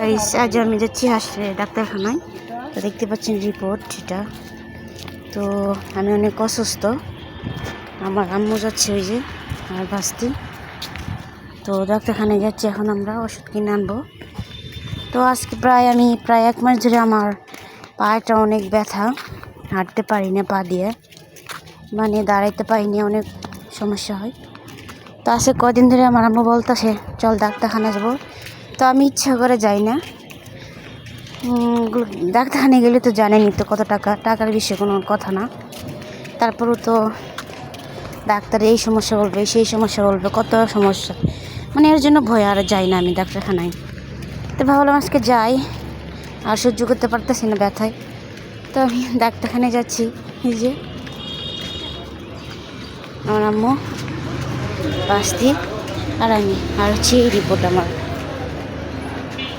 Guys আজ আমি যাচ্ছি ডাক্তারখানায়। তো দেখতে পাচ্ছেন রিপোর্ট এটা। তো আমি অনেক অসুস্থ, আমার আম্মু যাচ্ছে ওই যে আর বাস্তি। তো ডাক্তারখানায় যাচ্ছি, এখন আমরা ওষুধ কিনে আনবো। তো আজকে আমি প্রায় 1 মাস ধরে আমার পাটা অনেক ব্যথা, হাঁটতে পারি না, পা দিয়ে মানে দাঁড়াইতে পারিনি, অনেক সমস্যা হয়। তো আজকে কদিন ধরে আমার আম্মু বলতেছে চল ডাক্তারখানা যাবো। তো আমি ইচ্ছা করে যাই না। ডাক্তারখানে গেলে তো জানেনি তো কত টাকার বিষয়ে কোনো কথা না। তারপরেও তো ডাক্তার এই সমস্যা বলবে, সেই সমস্যা বলবে, কত সমস্যা, মানে এর জন্য ভয় আর যাই না আমি ডাক্তারখানায়। তো ভাবলাম আজকে যাই, আর সহ্য করতে পারতেছি না ব্যথায়। তো আমি ডাক্তারখানায় যাচ্ছি। এই যে আমার আম্মু, বাস্তি আর আমি, আর হচ্ছে এই রিপোর্ট আমার।